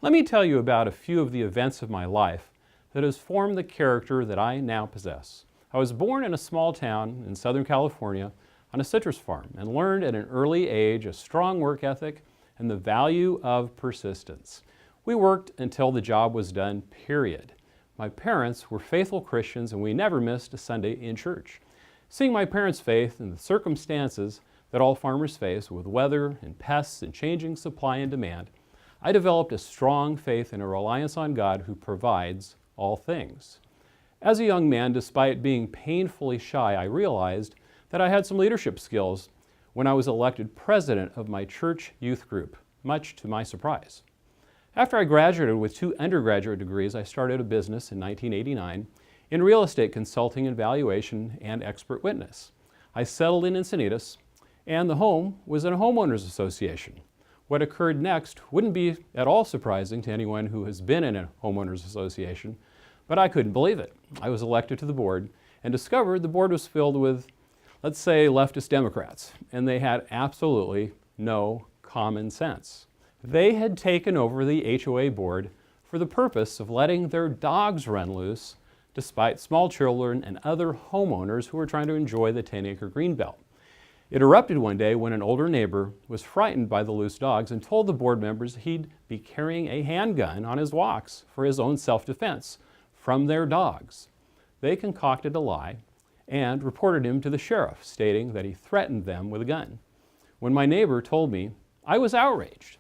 Let me tell you about a few of the events of my life that has formed the character that I now possess. I was born in a small town in Southern California on a citrus farm and learned at an early age a strong work ethic and the value of persistence. We worked until the job was done, period. My parents were faithful Christians and we never missed a Sunday in church. Seeing my parents' faith in the circumstances that all farmers face with weather and pests and changing supply and demand, I developed a strong faith and a reliance on God who provides all things. As a young man, despite being painfully shy, I realized that I had some leadership skills when I was elected president of my church youth group, much to my surprise. After I graduated with 2 undergraduate degrees, I started a business in 1989 in real estate consulting and valuation and expert witness. I settled in Encinitas, and the home was in a homeowners association. What occurred next wouldn't be at all surprising to anyone who has been in a homeowners association, but I couldn't believe it. I was elected to the board and discovered the board was filled with, let's say, leftist Democrats, and they had absolutely no common sense. They had taken over the HOA board for the purpose of letting their dogs run loose, despite small children and other homeowners who were trying to enjoy the 10-acre greenbelt. It erupted one day when an older neighbor was frightened by the loose dogs and told the board members he'd be carrying a handgun on his walks for his own self-defense from their dogs. They concocted a lie and reported him to the sheriff, stating that he threatened them with a gun. When my neighbor told me, I was outraged.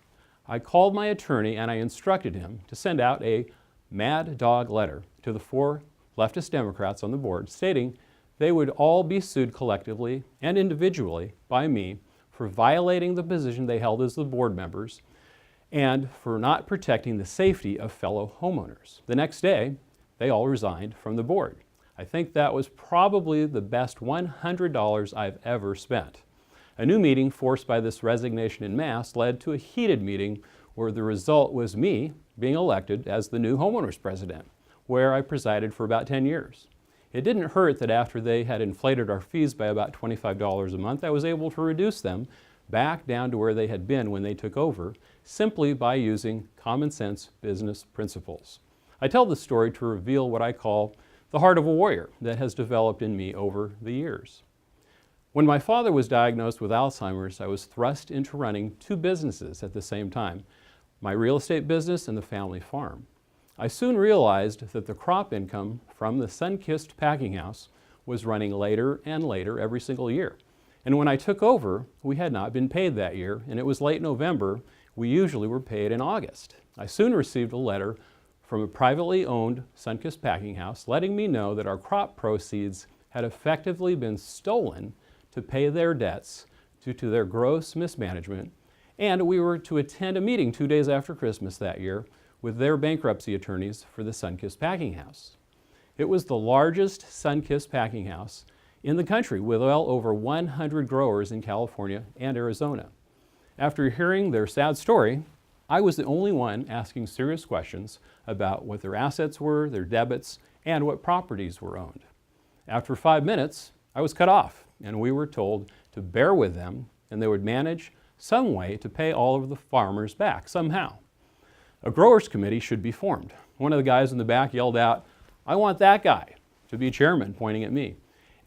I called my attorney and I instructed him to send out a mad dog letter to the 4 leftist Democrats on the board, stating they would all be sued collectively and individually by me for violating the position they held as the board members and for not protecting the safety of fellow homeowners. The next day, they all resigned from the board. I think that was probably the best $100 I've ever spent. A new meeting forced by this resignation en masse led to a heated meeting where the result was me being elected as the new homeowners president, where I presided for about 10 years. It didn't hurt that after they had inflated our fees by about $25 a month, I was able to reduce them back down to where they had been when they took over, simply by using common sense business principles. I tell this story to reveal what I call the heart of a warrior that has developed in me over the years. When my father was diagnosed with Alzheimer's, I was thrust into running 2 businesses at the same time, my real estate business and the family farm. I soon realized that the crop income from the Sunkist packing house was running later and later every single year. And when I took over, we had not been paid that year, and it was late November. We usually were paid in August. I soon received a letter from a privately owned Sunkist packing house letting me know that our crop proceeds had effectively been stolen to pay their debts due to their gross mismanagement, and we were to attend a meeting 2 days after Christmas that year with their bankruptcy attorneys for the Sunkist packing house. It was the largest Sunkist packing house in the country with well over 100 growers in California and Arizona. After hearing their sad story, I was the only one asking serious questions about what their assets were, their debits, and what properties were owned. After 5 minutes, I was cut off, and we were told to bear with them, and they would manage some way to pay all of the farmers back somehow. A growers committee should be formed. One of the guys in the back yelled out, "I want that guy to be chairman," pointing at me.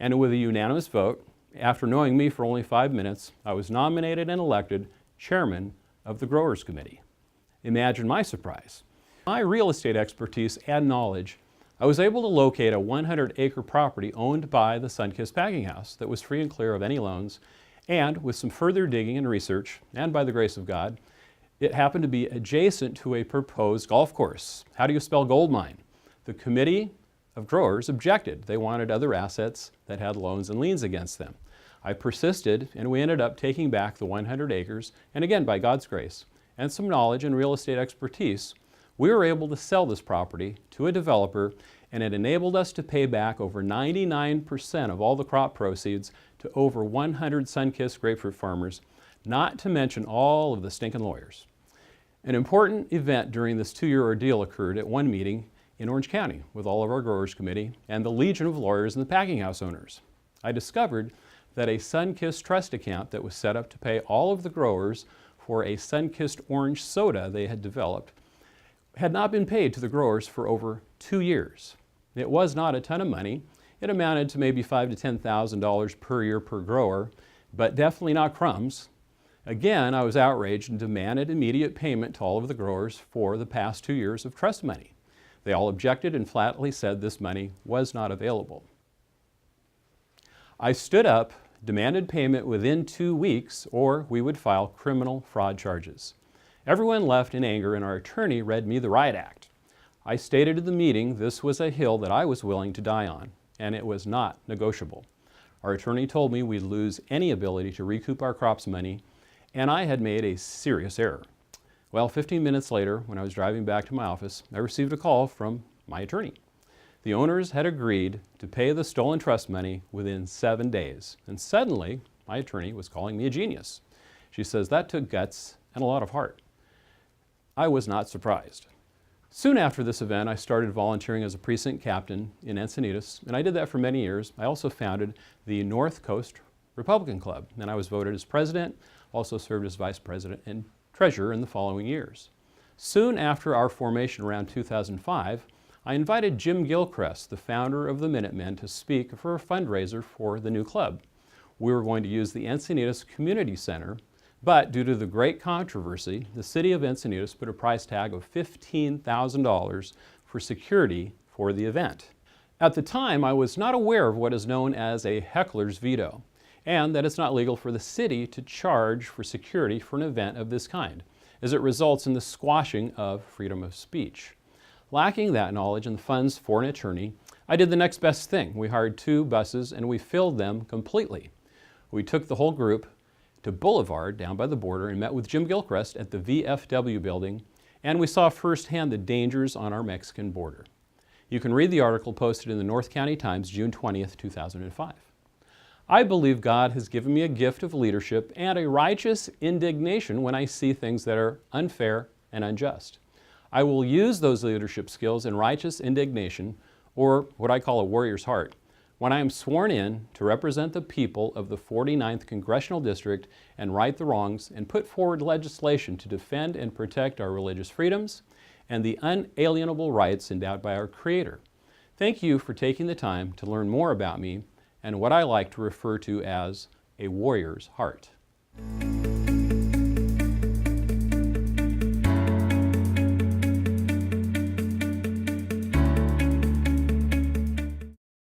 And with a unanimous vote, after knowing me for only 5 minutes, I was nominated and elected chairman of the growers committee. Imagine my surprise. My real estate expertise and knowledge, I was able to locate a 100-acre property owned by the Sunkist packing house that was free and clear of any loans, and with some further digging and research, and by the grace of God, it happened to be adjacent to a proposed golf course. How do you spell gold mine? The committee of growers objected. They wanted other assets that had loans and liens against them. I persisted, and we ended up taking back the 100 acres, and again, by God's grace and some knowledge and real estate expertise, we were able to sell this property to a developer, and it enabled us to pay back over 99% of all the crop proceeds to over 100 Sunkist grapefruit farmers, not to mention all of the stinking lawyers. An important event during this 2-year ordeal occurred at one meeting in Orange County with all of our growers committee and the legion of lawyers and the packing house owners. I discovered that a Sunkist Trust account that was set up to pay all of the growers for a Sunkist orange soda they had developed had not been paid to the growers for over 2 years. It was not a ton of money. It amounted to maybe $5,000 to $10,000 per year per grower, but definitely not crumbs. Again, I was outraged and demanded immediate payment to all of the growers for the past 2 years of trust money. They all objected and flatly said this money was not available. I stood up, demanded payment within 2 weeks, or we would file criminal fraud charges. Everyone left in anger, and our attorney read me the Riot Act. I stated at the meeting this was a hill that I was willing to die on, and it was not negotiable. Our attorney told me we'd lose any ability to recoup our crops money, and I had made a serious error. Well, 15 minutes later, when I was driving back to my office, I received a call from my attorney. The owners had agreed to pay the stolen trust money within 7 days, and suddenly my attorney was calling me a genius. She says that took guts and a lot of heart. I was not surprised. Soon after this event, I started volunteering as a precinct captain in Encinitas, and I did that for many years. I also founded the North Coast Republican Club, and I was voted as president, also served as vice president and treasurer in the following years. Soon after our formation around 2005, I invited Jim Gilchrist, the founder of the Minutemen, to speak for a fundraiser for the new club. We were going to use the Encinitas Community Center, but due to the great controversy, the city of Encinitas put a price tag of $15,000 for security for the event. At the time, I was not aware of what is known as a heckler's veto, and that it's not legal for the city to charge for security for an event of this kind, as it results in the squashing of freedom of speech. Lacking that knowledge and the funds for an attorney, I did the next best thing. We hired 2 buses and we filled them completely. We took the whole group to Boulevard down by the border and met with Jim Gilchrist at the VFW building, and we saw firsthand the dangers on our Mexican border. You can read the article posted in the North County Times, June 20th, 2005. I believe God has given me a gift of leadership and a righteous indignation when I see things that are unfair and unjust. I will use those leadership skills and righteous indignation, or what I call a warrior's heart, when I am sworn in to represent the people of the 49th Congressional District and right the wrongs and put forward legislation to defend and protect our religious freedoms and the unalienable rights endowed by our Creator. Thank you for taking the time to learn more about me and what I like to refer to as a warrior's heart.